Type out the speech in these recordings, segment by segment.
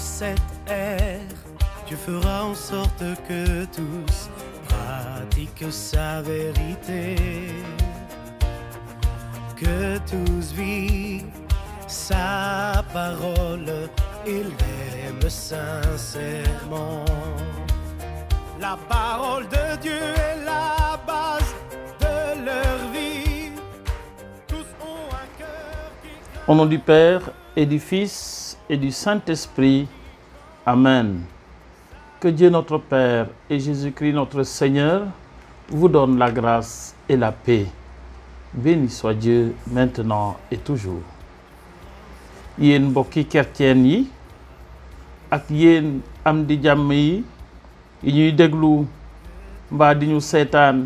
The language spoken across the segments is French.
cette ère, tu feras en sorte que tous pratiquent sa vérité, que tous vivent sa parole, ils l'aiment sincèrement. La parole de Dieu est la base de leur vie. Tous ont un cœur qui... Au nom du Père et du Fils et du Saint-Esprit. Amen. Que Dieu notre Père et Jésus-Christ notre Seigneur vous donnent la grâce et la paix. Béni soit Dieu maintenant et toujours. Yéen mbokki chrétien yi ak yéen am di jàmm yi ñuy déglu mbaa di ñu seetaan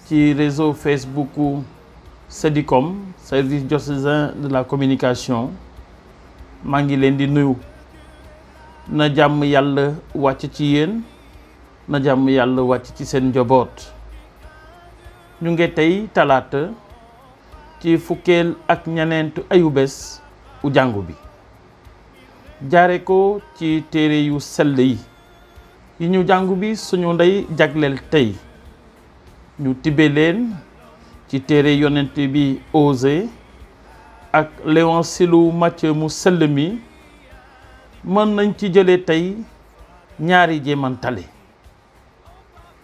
ci réseau Facebook Sedicom, service diocésain de la communication. maa ngi leen di nuyu. Na jàmm Yàlla wàcc ci yéen, na jàmm Yàlla wàcc ci seen njaboot. ñu ngi tey talaata ci fukkeel ak ñeneentu ayubés u jàngu bi. jaare ko ci téere yu sell yi ñu jàngu bi suñu ndey jagleel tey. ñu tibe leen ci téere yonent bi Osée ak l'évangile Matthieu mu sell mi. mën nañ ci jëlee tey ñaari jéemantale.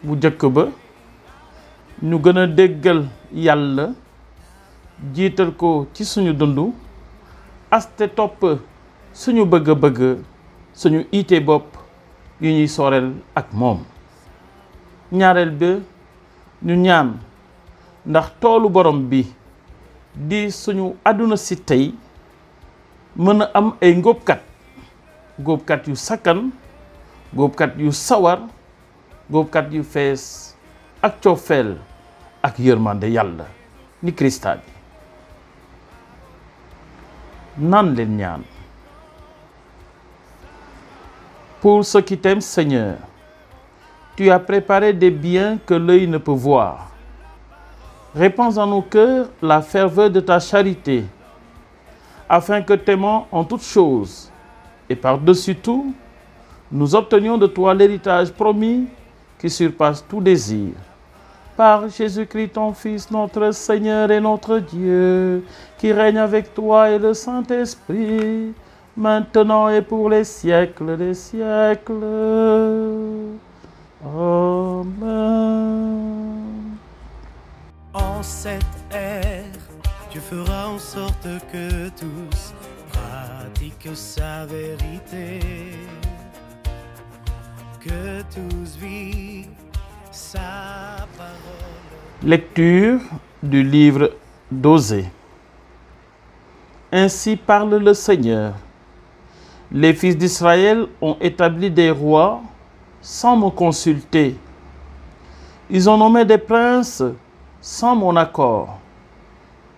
bu jëkk ba ñu gën a déggal Yàlla jiital ko ci suñu dund aste topp suñu bëgg-bëgg suñu ité bopp yu ñuy soreel ak moom. ñaareel ba ñu ñaan ndax toolu borom bi di suñu àdduna si tey mën a am ay góobkat yu sakkan, góobkat yu sawar, góobkat yu fees ak coofeel ak yërmande Yàlla ni Krista bi. Nan leen ñaan. Pour ceux qui t'aiment, Seigneur, tu as préparé des biens que l'œil ne peut voir. Répands en nos cœurs la ferveur de ta charité, afin que t'aimant en toutes choses, et par-dessus tout, nous obtenions de toi l'héritage promis qui surpasse tout désir. Par Jésus-Christ, ton Fils, notre Seigneur et notre Dieu, qui règne avec toi et le Saint-Esprit, maintenant et pour les siècles des siècles. Amen. En cette ère, tu feras en sorte que tous pratiquent sa vérité, que tous vivent sa parole. Lecture du livre d'Osée. Ainsi parle le Seigneur. Les fils d'Israël ont établi des rois sans me consulter. Ils ont nommé des princes sans mon accord,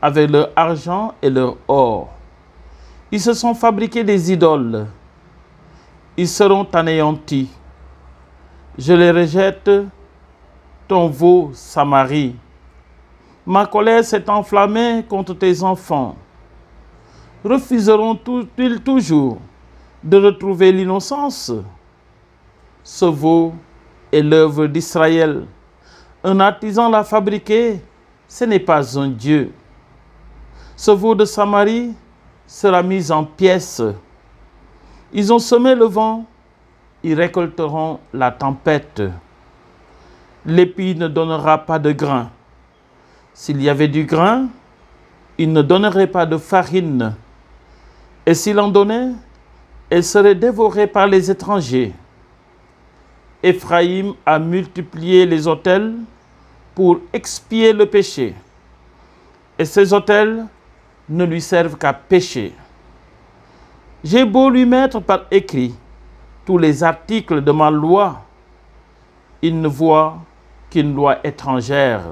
avec leur argent et leur or. Ils se sont fabriqués des idoles. Ils seront anéantis. Je les rejette, ton veau, Samarie. Ma colère s'est enflammée contre tes enfants. Refuseront-ils toujours de retrouver l'innocence? Ce veau est l'œuvre d'Israël. Un artisan l'a fabriqué, ce n'est pas un Dieu. Ce veau de Samarie sera mis en pièces. Ils ont semé le vent, ils récolteront la tempête. L'épi ne donnera pas de grain. S'il y avait du grain, il ne donnerait pas de farine. Et s'il en donnait, elle serait dévorée par les étrangers. Éphraïm a multiplié les autels pour expier le péché. Et ces autels ne lui servent qu'à pécher. J'ai beau lui mettre par écrit tous les articles de ma loi, il ne voit qu'une loi étrangère.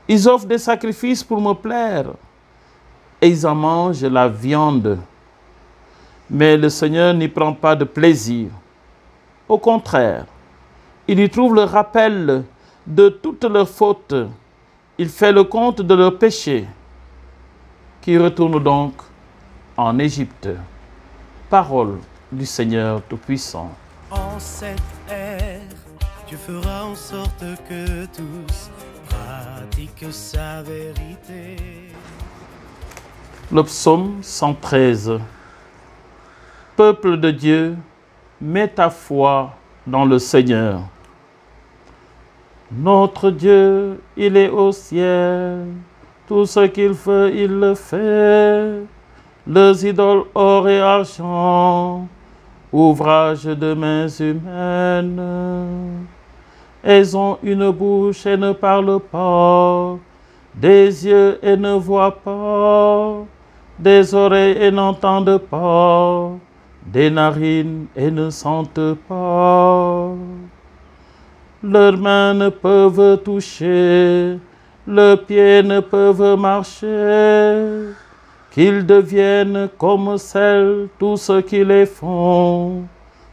Ils offrent des sacrifices pour me plaire et ils en mangent la viande. Mais le Seigneur n'y prend pas de plaisir. Au contraire, il y trouve le rappel de toutes leurs fautes. Il fait le compte de leurs péchés, qui retournent donc en Égypte. Parole du Seigneur Tout-Puissant. En cette ère, Dieu fera en sorte que tous pratiquent sa vérité. Le psaume 113. Peuple de Dieu, mets ta foi dans le Seigneur. Notre Dieu, il est au ciel. Tout ce qu'il fait, il le fait. Les idoles or et argent, ouvrage de mains humaines. Elles ont une bouche et ne parlent pas, des yeux et ne voient pas, des oreilles et n'entendent pas, des narines et ne sentent pas. Leurs mains ne peuvent toucher, leurs pieds ne peuvent marcher. Qu'ils deviennent comme celles, tous ceux qui les font,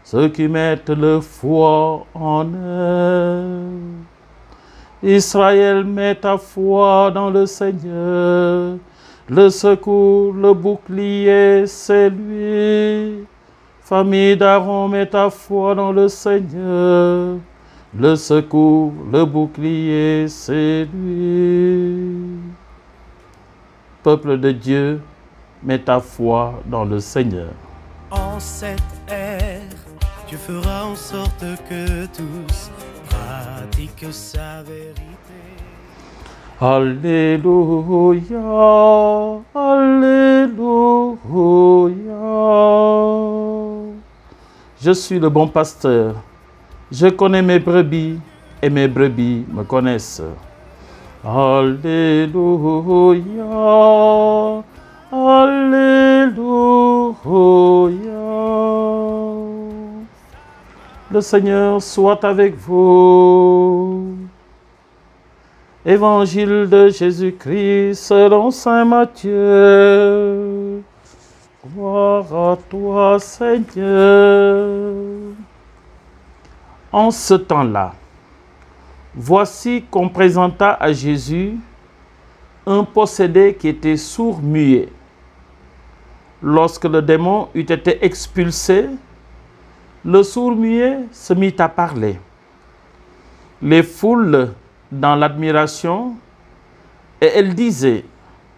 ceux qui mettent leur foi en eux. Israël, mets ta foi dans le Seigneur. Le secours, le bouclier, c'est lui. Famille d'Aaron, mets ta foi dans le Seigneur. Le secours, le bouclier, c'est lui. Peuple de Dieu, mets ta foi dans le Seigneur. En cette ère, Dieu fera en sorte que tous pratiquent sa vérité. Alléluia, Alléluia. Je suis le bon pasteur. Je connais mes brebis et mes brebis me connaissent. Alléluia, Alléluia. Le Seigneur soit avec vous. Évangile de Jésus-Christ selon saint Matthieu. Gloire à toi, Seigneur. En ce temps-là, voici qu'on présenta à Jésus un possédé qui était sourd-muet. Lorsque le démon eut été expulsé, le sourd-muet se mit à parler. Les foules, dans l'admiration, et elles disaient,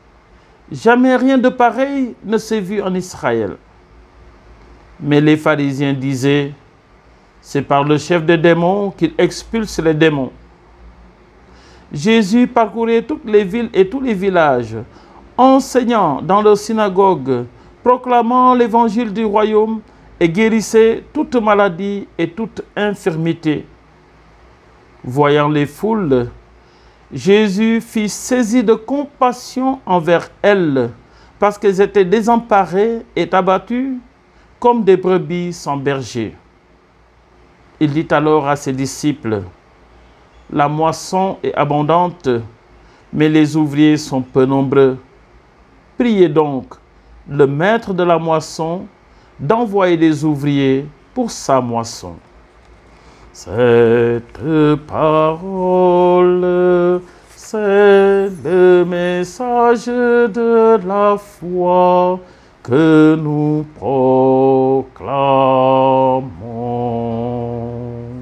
« Jamais rien de pareil ne s'est vu en Israël. » Mais les pharisiens disaient, « C'est par le chef des démons qu'il expulse les démons. » Jésus parcourait toutes les villes et tous les villages, enseignant dans leurs synagogues, proclamant l'évangile du royaume et guérissait toute maladie et toute infirmité. Voyant les foules, Jésus fut saisi de compassion envers elles, parce qu'elles étaient désemparées et abattues comme des brebis sans berger. Il dit alors à ses disciples, « La moisson est abondante, mais les ouvriers sont peu nombreux. Priez donc le maître de la moisson d'envoyer des ouvriers pour sa moisson. » Cette parole, c'est le message de la foi que nous proclamons.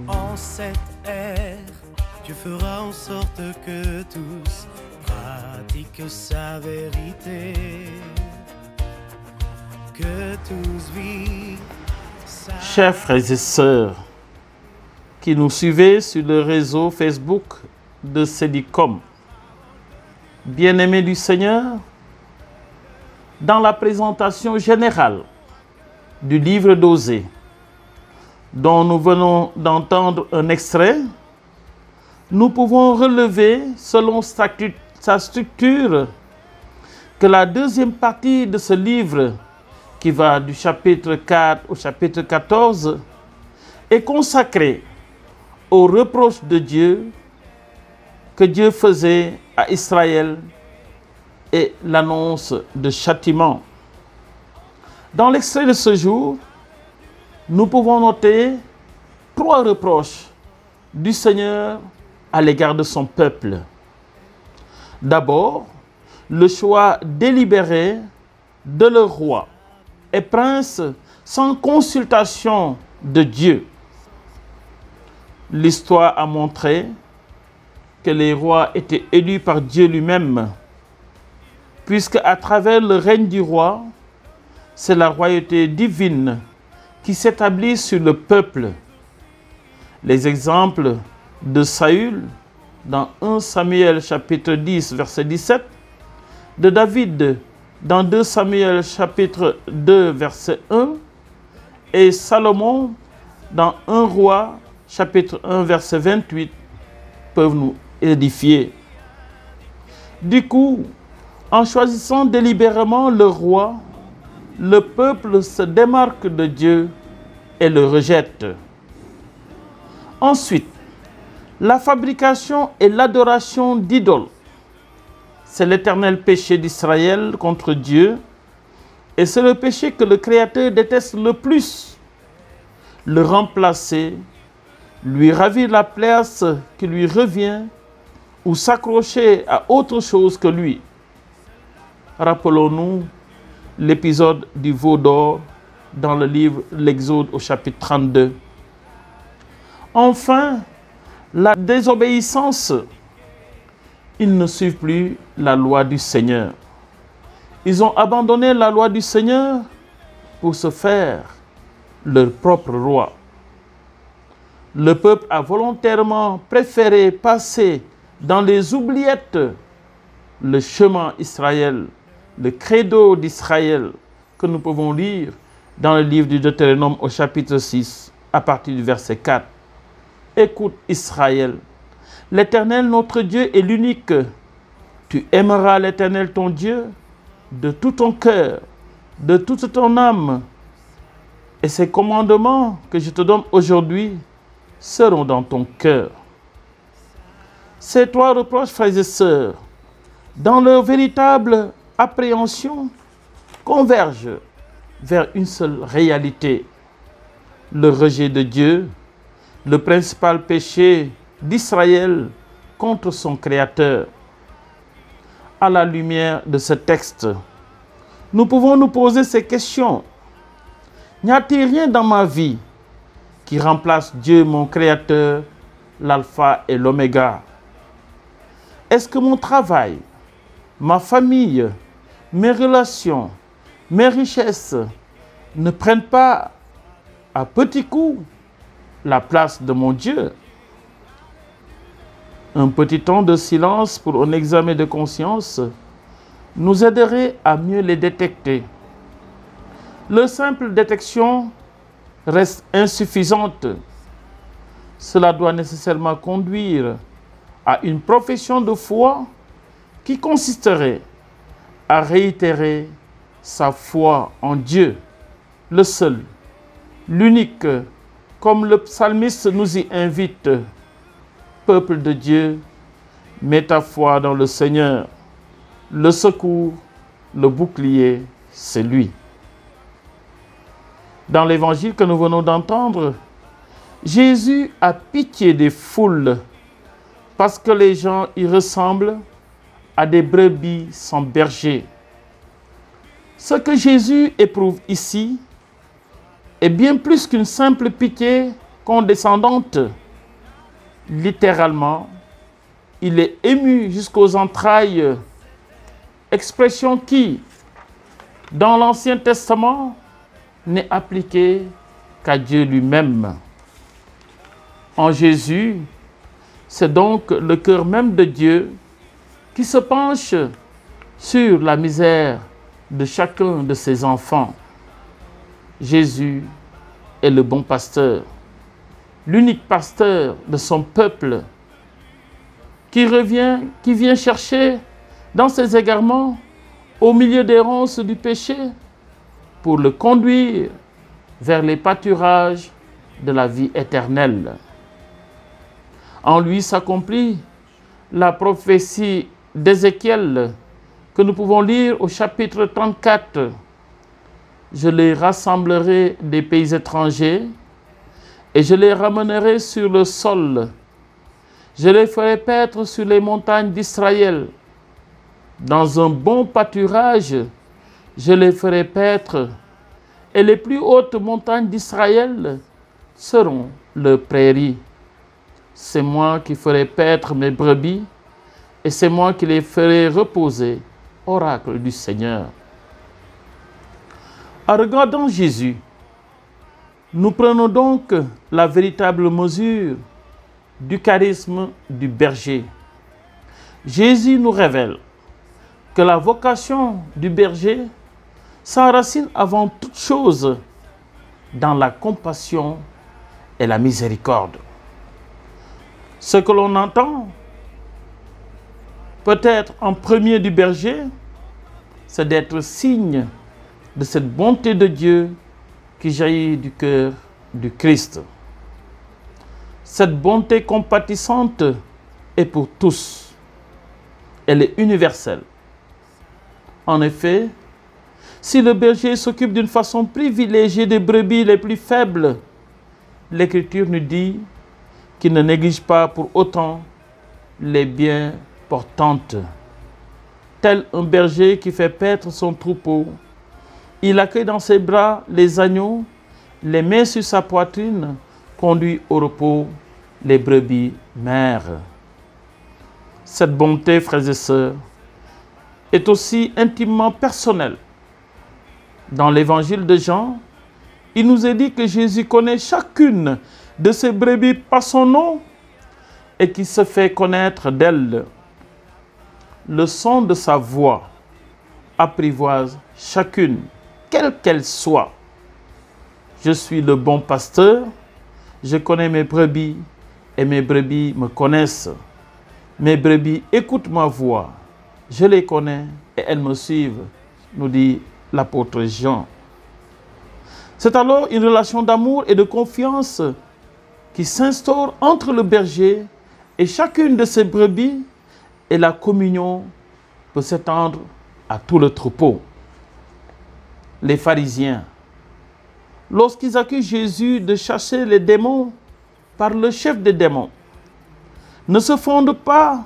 En cette ère, Dieu fera en sorte que tous pratiquent sa vérité, que tous vivent sa... Chers frères et sœurs, qui nous suivez sur le réseau Facebook de Cédicom. Bien-aimés du Seigneur, dans la présentation générale du livre d'Osée, dont nous venons d'entendre un extrait, nous pouvons relever, selon sa structure, que la deuxième partie de ce livre, qui va du chapitre 4 au chapitre 14, est consacrée aux reproches de Dieu que Dieu faisait à Israël et l'annonce de châtiment. Dans l'extrait de ce jour, nous pouvons noter 3 reproches du Seigneur à l'égard de son peuple. D'abord, le choix délibéré de leur roi, et princes sans consultation de Dieu. L'histoire a montré que les rois étaient élus par Dieu lui-même, puisque à travers le règne du roi, c'est la royauté divine qui s'établit sur le peuple. Les exemples de Saül dans 1 Samuel chapitre 10 verset 17, de David dans 2 Samuel chapitre 2 verset 1 et Salomon dans 1 Roi chapitre 1 verset 28 peuvent nous édifier. Du coup, en choisissant délibérément le roi, le peuple se démarque de Dieu et le rejette. Ensuite, la fabrication et l'adoration d'idoles. C'est l'éternel péché d'Israël contre Dieu et c'est le péché que le Créateur déteste le plus. Le remplacer, lui ravir la place qui lui revient ou s'accrocher à autre chose que lui. Rappelons-nous l'épisode du veau d'or dans le livre L'Exode au chapitre 32. Enfin, la désobéissance. Ils ne suivent plus la loi du Seigneur. Ils ont abandonné la loi du Seigneur pour se faire leur propre roi. Le peuple a volontairement préféré passer dans les oubliettes le chemin Israël, le credo d'Israël que nous pouvons lire dans le livre du Deutéronome au chapitre 6 à partir du verset 4. Écoute Israël, l'Éternel notre Dieu est l'unique. Tu aimeras l'Éternel ton Dieu de tout ton cœur, de toute ton âme. Et ces commandements que je te donne aujourd'hui seront dans ton cœur. Ces trois reproches, frères et sœurs, dans leur véritable appréhension, convergent vers une seule réalité, le rejet de Dieu, le principal péché d'Israël contre son Créateur. À la lumière de ce texte, nous pouvons nous poser ces questions. N'y a-t-il rien dans ma vie qui remplace Dieu, mon Créateur, l'alpha et l'oméga? Est-ce que mon travail, ma famille, mes relations, mes richesses ne prennent pas à petits coups la place de mon Dieu? Un petit temps de silence pour un examen de conscience nous aiderait à mieux les détecter. Leur simple détection reste insuffisante. Cela doit nécessairement conduire à une profession de foi qui consisterait à réitérer sa foi en Dieu, le seul, l'unique, comme le psalmiste nous y invite. Peuple de Dieu, mets ta foi dans le Seigneur. Le secours, le bouclier, c'est lui. Dans l'évangile que nous venons d'entendre, Jésus a pitié des foules parce que les gens y ressemblent à des brebis sans berger. Ce que Jésus éprouve ici est bien plus qu'une simple pitié condescendante. Littéralement, il est ému jusqu'aux entrailles, expression qui, dans l'Ancien Testament, n'est appliquée qu'à Dieu lui-même. En Jésus, c'est donc le cœur même de Dieu qui se penche sur la misère de chacun de ses enfants. Jésus est le bon pasteur, l'unique pasteur de son peuple, qui vient chercher dans ses égarements, au milieu des ronces du péché, pour le conduire vers les pâturages de la vie éternelle. En lui s'accomplit la prophétie d'Ézéchiel que nous pouvons lire au chapitre 34. Je les rassemblerai des pays étrangers et je les ramènerai sur le sol. Je les ferai paître sur les montagnes d'Israël. Dans un bon pâturage, je les ferai paître et les plus hautes montagnes d'Israël seront leurs prairies. C'est moi qui ferai paître mes brebis, et c'est moi qui les ferai reposer, oracle du Seigneur. En regardant Jésus, nous prenons donc la véritable mesure du charisme du berger. Jésus nous révèle que la vocation du berger s'enracine avant toute chose dans la compassion et la miséricorde. Ce que l'on entend peut-être en premier du berger, c'est d'être signe de cette bonté de Dieu qui jaillit du cœur du Christ. Cette bonté compatissante est pour tous. Elle est universelle. En effet, si le berger s'occupe d'une façon privilégiée des brebis les plus faibles, l'Écriture nous dit qu'il ne néglige pas pour autant les bien portantes. Tel un berger qui fait paître son troupeau, il accueille dans ses bras les agneaux, les met sur sa poitrine, conduit au repos les brebis mères. Cette bonté, frères et sœurs, est aussi intimement personnelle. Dans l'évangile de Jean, il nous est dit que Jésus connaît chacune de ses brebis par son nom et qui se fait connaître d'elles. Le son de sa voix apprivoise chacune, quelle qu'elle soit. Je suis le bon pasteur, je connais mes brebis et mes brebis me connaissent. Mes brebis écoutent ma voix, je les connais et elles me suivent, nous dit l'apôtre Jean. C'est alors une relation d'amour et de confiance qui s'instaure entre le berger et chacune de ses brebis, et la communion peut s'étendre à tout le troupeau. Les pharisiens, lorsqu'ils accusent Jésus de chasser les démons par le chef des démons, ne se fondent pas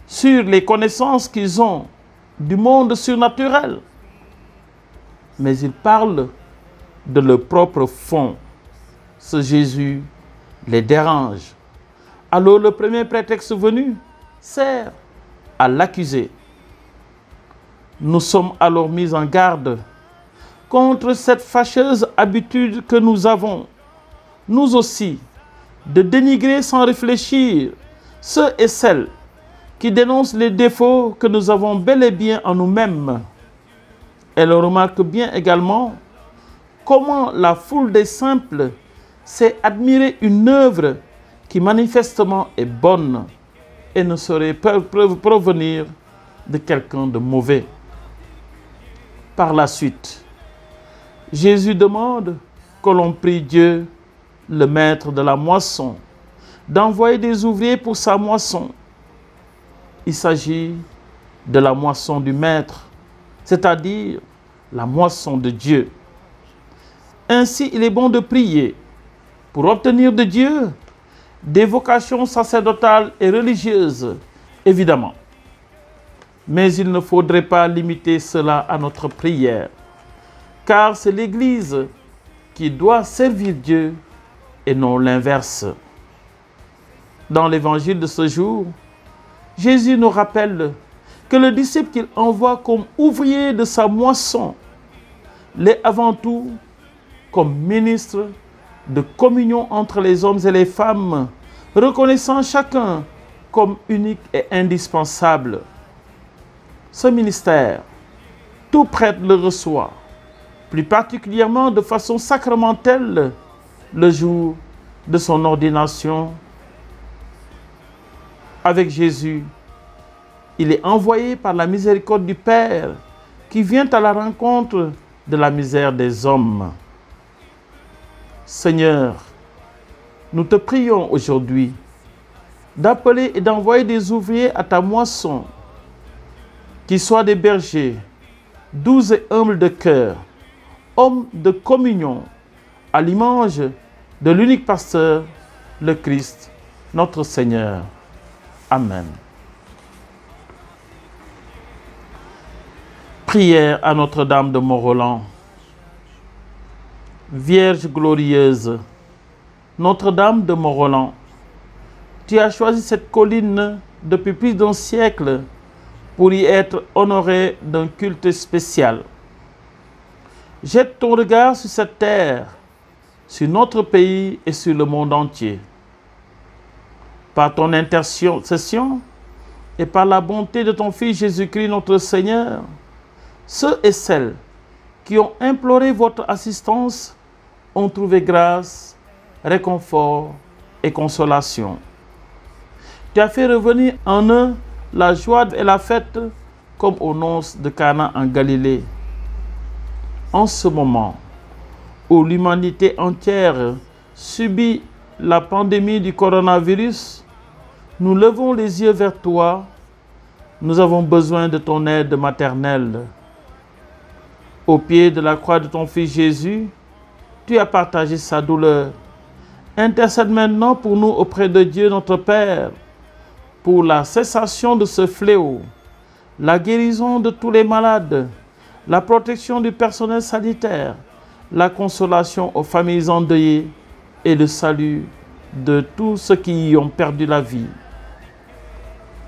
sur les connaissances qu'ils ont du monde surnaturel, mais ils parlent de leur propre fond. Ce Jésus les dérange. Alors le premier prétexte venu sert à l'accuser. Nous sommes alors mis en garde contre cette fâcheuse habitude que nous avons, nous aussi, de dénigrer sans réfléchir ceux et celles qui dénoncent les défauts que nous avons bel et bien en nous-mêmes. Elle remarque bien également comment la foule des simples sait admirer une œuvre qui manifestement est bonne et ne saurait provenir de quelqu'un de mauvais. Par la suite, Jésus demande que l'on prie Dieu, le maître de la moisson, d'envoyer des ouvriers pour sa moisson. Il s'agit de la moisson du maître, c'est-à-dire la moisson de Dieu. Ainsi, il est bon de prier pour obtenir de Dieu des vocations sacerdotales et religieuses, évidemment. Mais il ne faudrait pas limiter cela à notre prière, car c'est l'Église qui doit servir Dieu et non l'inverse. Dans l'évangile de ce jour, Jésus nous rappelle que le disciple qu'il envoie comme ouvrier de sa moisson l'est avant tout comme ministre de communion entre les hommes et les femmes, reconnaissant chacun comme unique et indispensable. Ce ministère, tout prêtre le reçoit, plus particulièrement de façon sacramentelle, le jour de son ordination. Avec Jésus, il est envoyé par la miséricorde du Père qui vient à la rencontre de la misère des hommes. Seigneur, nous te prions aujourd'hui d'appeler et d'envoyer des ouvriers à ta moisson, qui soient des bergers, doux et humbles de cœur, hommes de communion, à l'image de l'unique pasteur, le Christ, notre Seigneur. Amen. Prière à Notre-Dame de Mont-Roland. Vierge glorieuse, Notre-Dame de Mont-Roland, tu as choisi cette colline depuis plus d'un siècle pour y être honorée d'un culte spécial. Jette ton regard sur cette terre, sur notre pays et sur le monde entier. Par ton intercession et par la bonté de ton Fils Jésus-Christ notre Seigneur, ceux et celles qui ont imploré votre assistance ont trouvé grâce, réconfort et consolation. Tu as fait revenir en eux la joie et la fête comme aux noces de Cana en Galilée. En ce moment où l'humanité entière subit la pandémie du coronavirus, nous levons les yeux vers toi. Nous avons besoin de ton aide maternelle. Au pied de la croix de ton Fils Jésus, tu as partagé sa douleur. Intercède maintenant pour nous auprès de Dieu notre Père, pour la cessation de ce fléau, la guérison de tous les malades, la protection du personnel sanitaire, la consolation aux familles endeuillées et le salut de tous ceux qui y ont perdu la vie.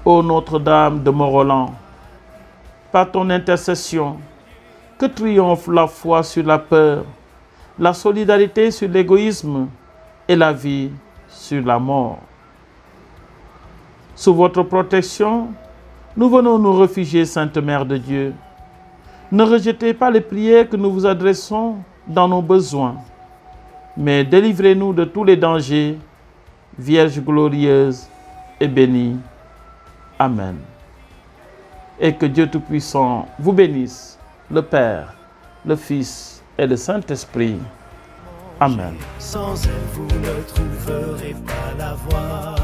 Ô Notre-Dame de Mont-Roland, par ton intercession, que triomphe la foi sur la peur, la solidarité sur l'égoïsme et la vie sur la mort. Sous votre protection, nous venons nous réfugier, Sainte Mère de Dieu. Ne rejetez pas les prières que nous vous adressons dans nos besoins, mais délivrez-nous de tous les dangers, Vierge glorieuse et bénie. Amen. Et que Dieu Tout-Puissant vous bénisse, le Père, le Fils et le Saint-Esprit. Amen. Sans elle, vous ne trouverez pas la voie.